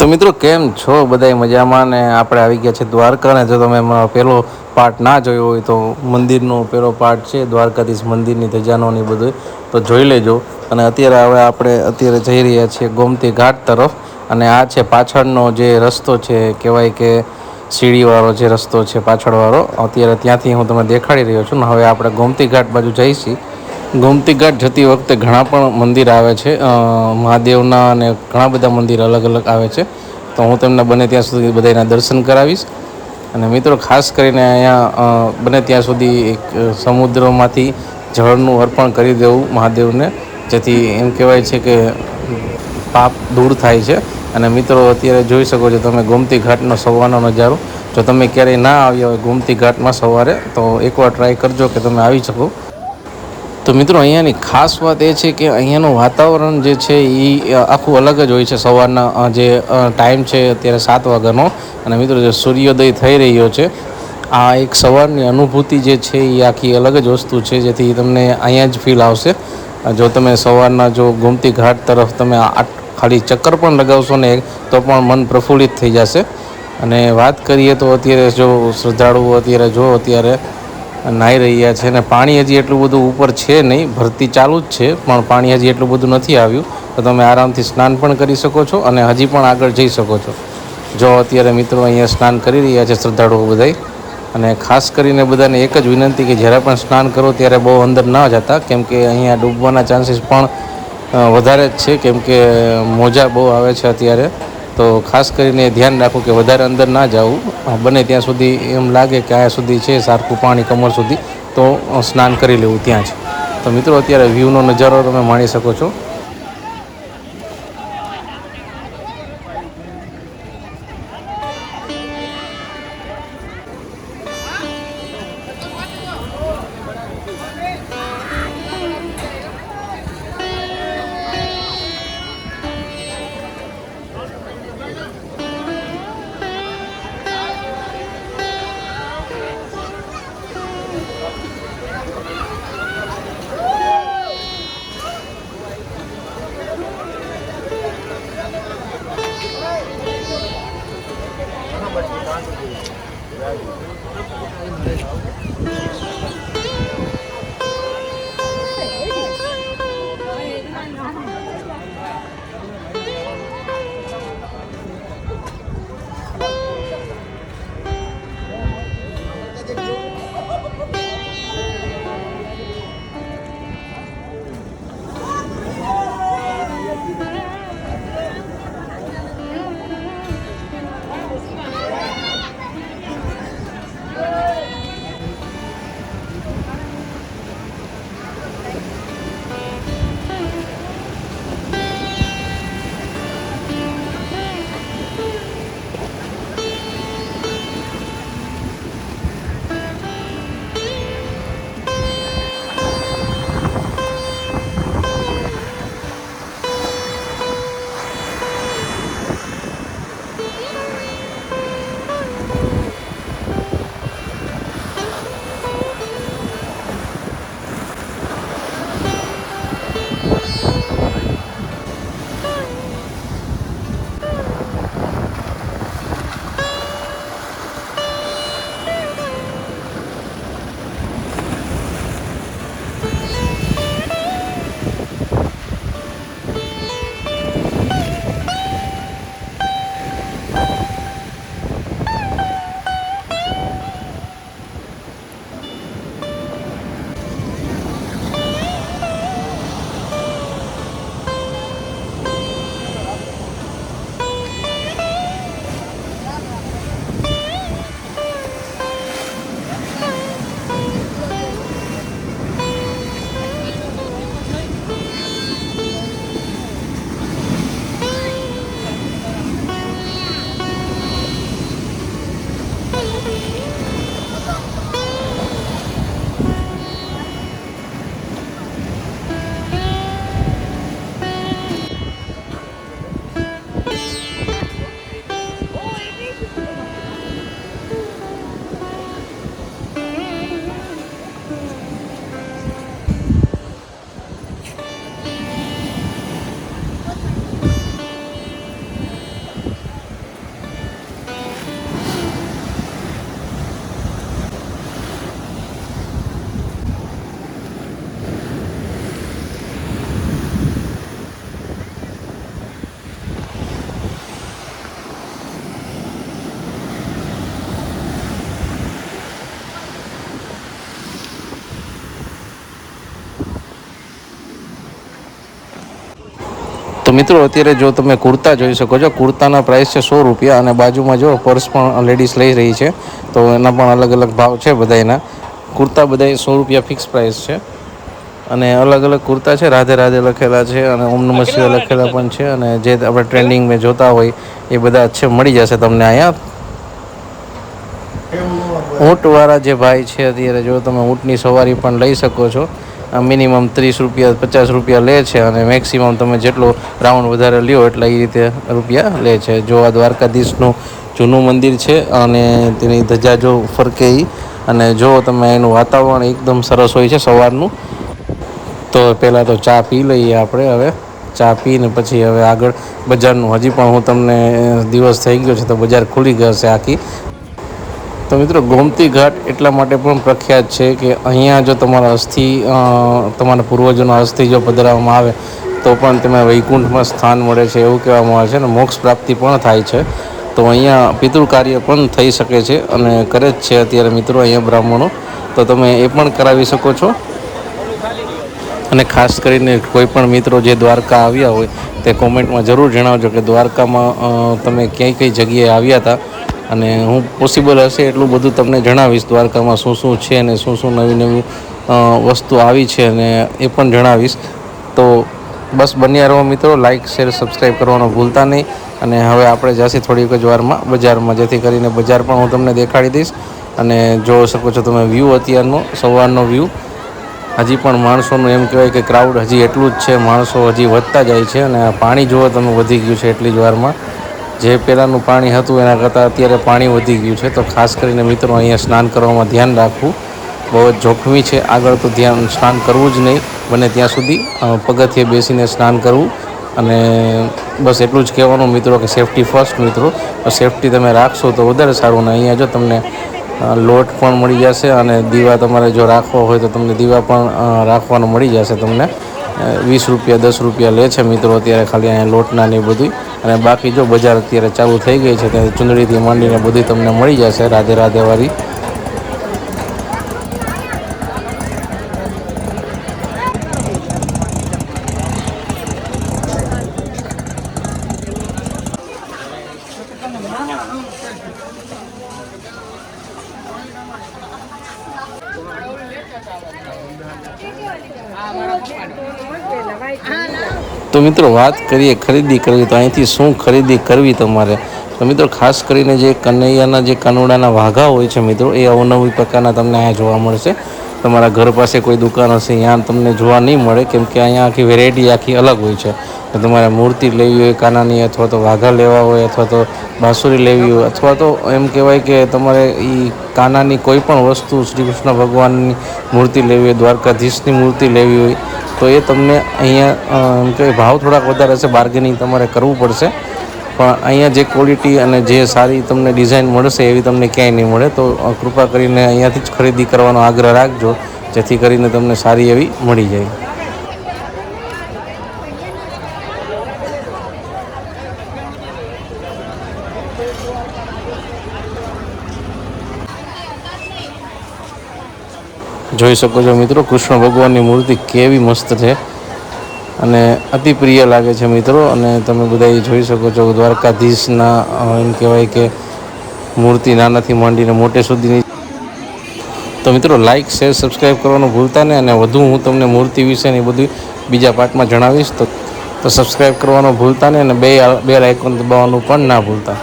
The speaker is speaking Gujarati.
મિત્રો કેમ છો બધા મજામાં ને આપણે આવી ગયા છે દ્વારકા ને જો તમે પેલો પાર્ટ ના જોયો હોય તો મંદિરનો પેલો પાર્ટ છે દ્વારકાધીશ મંદિરની ધજાનો ને બધું તો જોઈ લેજો અને અત્યારે જઈ રહ્યા છીએ ગોમતી ઘાટ તરફ અને આ છે પાછળનો જે રસ્તો છે કહેવાય કે સીડીવાળો જે રસ્તો છે પાછળવાળો અત્યારે ત્યાંથી હું તમને દેખાડી રહ્યો છું ને હવે આપણે ગોમતી ઘાટ બાજુ જઈશી ગોમતી ઘાટ જતી વખતે ઘણા પણ મંદિર આવે છે મહાદેવના અને ઘણા બધા મંદિર અલગ અલગ આવે છે તો હું તમને બને ત્યાં સુધી બધાના દર્શન કરાવીશ અને મિત્રો ખાસ કરીને અહીંયા બને ત્યાં સુધી એક સમુદ્રમાંથી જળનું અર્પણ કરી દેવું મહાદેવને જેથી એમ કહેવાય છે કે પાપ દૂર થાય છે અને મિત્રો અત્યારે જોઈ શકો છો તમે ગોમતી ઘાટનો સવારનો નજારો જો તમે ક્યારેય ના આવ્યા હોય ગોમતી ઘાટમાં સવારે તો એકવાર ટ્રાય કરજો કે તમે આવી શકો તો મિત્રો અહીંયાની ખાસ વાત એ છે કે અહીંયાનું વાતાવરણ જે છે એ આખું અલગ જ હોય છે સવારના જે ટાઈમ છે અત્યારે 7 વાગ્યાનો અને મિત્રો જે સૂર્યોદય થઈ રહ્યો છે આ એક સવારની અનુભૂતિ જે છે એ આખી અલગ જ વસ્તુ છે જેથી તમને અહીંયા જ ફીલ આવશે જો તમે સવારના જો ગોમતી ઘાટ તરફ તમે ખાલી ચક્કર પણ લગાવશો ને તો પણ મન પ્રફુલ્લિત થઈ જશે અને વાત કરીએ તો અત્યારે જો શ્રદ્ધાળુઓ અત્યારે નાહી રહ્યા છે અને પાણી હજી એટલું બધું ઉપર છે નહીં ભરતી ચાલુ જ છે પણ પાણી હજી એટલું બધું નથી આવ્યું તો તમે આરામથી સ્નાન પણ કરી શકો છો અને હજી પણ આગળ જઈ શકો છો જો અત્યારે મિત્રો અહીંયા સ્નાન કરી રહ્યા છે શ્રદ્ધાળુઓ બધા અને ખાસ કરીને બધાને એક જ વિનંતી કે જ્યારે પણ સ્નાન કરો ત્યારે બહુ અંદર ન જતા કેમ કે અહીંયા ડૂબવાના ચાન્સીસ પણ વધારે જ છે કેમ કે મોજા બહુ આવે છે અત્યારે તો ખાસ કરીને ધ્યાન રાખો કે વધારે અંદર ના જવું બને ત્યાં સુધી એમ લાગે કે અહીંયા સુધી છે સારખું પાણી કમર સુધી તો સ્નાન કરી લેવું ત્યાં જ તો મિત્રો અત્યારે વ્યૂનો નજારો તમે માણી શકો છો તો મિત્રો અત્યારે જો તમે કુર્તા જોઈ શકો છો, કુર્તાના પ્રાઇસ છે 100 રૂપિયા, અને બાજુમાં જો પર્સ પણ લેડીઝ લઈ રહી છે, તો એના પણ અલગ અલગ ભાવ છે બધાના. કુર્તા બધા 100 રૂપિયા ફિક્સ પ્રાઇસ છે, અને અલગ અલગ કુર્તા છે, રાધે રાધે લખેલા છે અને ઓમ નમઃ શિવાય લખેલા પણ છે, અને જે આપણે ટ્રેન્ડિંગ મેં જોતા હોય એ બધા છે, મળી જશે તમને અહીંયા. ઊંટવાળા જે ભાઈ છે અત્યારે જો તમે ઊંટની સવારી પણ લઈ શકો છો. મિનિમમ 30 રૂપિયા 50 રૂપિયા લે છે, અને મેક્સિમમ તમે જેટલો રાઉન્ડ વધારે લ્યો એટલા એ રીતે રૂપિયા લે છે. જો આ દ્વારકાધીશનું જૂનું મંદિર છે, અને તેની ધજા જો ફરકે અને જો તમે એનું વાતાવરણ એકદમ સરસ હોય છે સવારનું. તો પહેલાં તો ચા પી લઈએ આપણે. હવે ચા પીને પછી હવે આગળ બજારનું હજી પણ હું તમને, દિવસ થઈ ગયો છે તો બજાર ખુલી જશે આખી. તો મિત્રો ગોમતી ઘાટ એટલા માટે પણ પ્રખ્યાત છે કે અહીંયા જો તમારા તમારા પૂર્વજોના અસ્થિ જો પધરાવવામાં આવે તો પણ તમે વૈકુંઠમાં સ્થાન મળે છે એવું કહેવામાં આવે છે, અને મોક્ષ પ્રાપ્તિ પણ થાય છે. તો અહીંયા પિતૃ કાર્ય પણ થઈ શકે છે, અને કરે જ છે અત્યારે મિત્રો અહીંયા બ્રાહ્મણો. તો તમે એ પણ કરાવી શકો છો. અને ખાસ કરીને કોઈ પણ મિત્રો જે દ્વારકા આવ્યા હોય તે કોમેન્ટમાં જરૂર જણાવજો કે દ્વારકામાં તમે કઈ કઈ જગ્યાએ આવ્યા હતા, અને હું પોસિબલ હશે એટલું બધું તમને જણાવીશ દ્વારકામાં શું શું છે અને શું શું નવી નવી વસ્તુ આવી છે, અને એ પણ જણાવીશ. તો બસ બન્યા રહો મિત્રો, લાઇક શેર સબસ્ક્રાઈબ કરવાનું ભૂલતા નહીં. અને હવે આપણે જઈશું થોડીક જ વારમાં બજારમાં, જેથી કરીને બજાર પણ હું તમને દેખાડી દઈશ. અને જોઈ શકો છો તમે વ્યૂ અત્યારનો સવારનો વ્યૂ. હજી પણ માણસોનું એમ કહેવાય કે ક્રાઉડ હજી એટલું જ છે, માણસો હજી વધતા જાય છે. અને પાણી જોવો તમે વધી ગયું છે એટલી જ વારમાં. જે પહેલાંનું પાણી હતું એના કરતાં અત્યારે પાણી વધી ગયું છે. તો ખાસ કરીને મિત્રો અહીંયા સ્નાન કરવામાં ધ્યાન રાખવું, બહુ જ જોખમી છે. આગળ તો સ્નાન કરવું જ નહીં, બને ત્યાં સુધી પગથિયે બેસીને સ્નાન કરવું. અને બસ એટલું જ કહેવાનું મિત્રો કે સેફ્ટી ફર્સ્ટ મિત્રો. સેફ્ટી તમે રાખશો તો વધારે સારું. ને અહીંયા જો તમને લોટ પણ મળી જશે, અને દીવા તમારે જો રાખવો હોય તો તમને દીવા પણ રાખવાનું મળી જશે તમને. 20 રૂપિયા 10 રૂપિયા લે છે મિત્રો અત્યારે ખાલી અહીંયા લોટના ને બધું. અને બાકી જો બજાર અત્યારે ચાલુ થઈ ગઈ છે, ત્યારે ચુંદડીથી માંડીને બધી તમને મળી જશે રાધે રાધે વાળી. તો મિત્રો વાત કરીએ ખરીદી કરવી, તો અહીંથી શું ખરીદી કરવી તમારે. તો મિત્રો ખાસ કરીને જે કનૈયાના જે કાનુડાના વાઘા હોય છે મિત્રો, એ અવનવી પ્રકારના તમને અહીંયા જોવા મળશે. તમારા ઘર પાસે કોઈ દુકાન હશે ત્યાં તમને જોવા નહીં મળે, કેમ કે અહીંયા આખી વેરાયટી આખી અલગ હોય છે. તો તમારે મૂર્તિ લેવી હોય કાનાની, અથવા તો વાઘા લેવા હોય, અથવા તો બાંસુરી લેવી હોય, અથવા તો એમ કહેવાય કે તમારે એ કાનાની કોઈ પણ વસ્તુ, શ્રી કૃષ્ણ ભગવાનની મૂર્તિ લેવી હોય, દ્વારકાધીશની મૂર્તિ લેવી હોય, તો એ તમને અહીંયા એમ કે ભાવ થોડાક વધારે હશે, બાર્ગેનિંગ તમારે કરવું પડશે. પણ અહીંયા જે ક્વોલિટી અને જે સારી તમને ડિઝાઇન મળશે એવી તમને ક્યાંય નહીં મળે. તો કૃપા કરીને અહીંયાથી જ ખરીદી કરવાનો આગ્રહ રાખજો, જેથી કરીને તમને સારી એવી મળી જાય. જોઈ શકો છો મિત્રો કૃષ્ણ ભગવાનની મૂર્તિ કેવી મસ્ત છે, અને અતિ પ્રિય લાગે છે મિત્રો. અને તમે બધા જોઈ શકો છો દ્વારકાધીશના એમ કહેવાય કે મૂર્તિ નાનાથી માંડીને મોટે સુધીની. તો મિત્રો લાઇક શેર સબસ્ક્રાઈબ કરવાનું ભૂલતા નહીં, અને વધુ હું તમને મૂર્તિ વિશેની બધી બીજા પાર્ટમાં જણાવીશ. તો સબસ્ક્રાઈબ કરવાનું ભૂલતા નહીં, અને બેલ આઇકોન દબાવવાનું પણ ના ભૂલતા.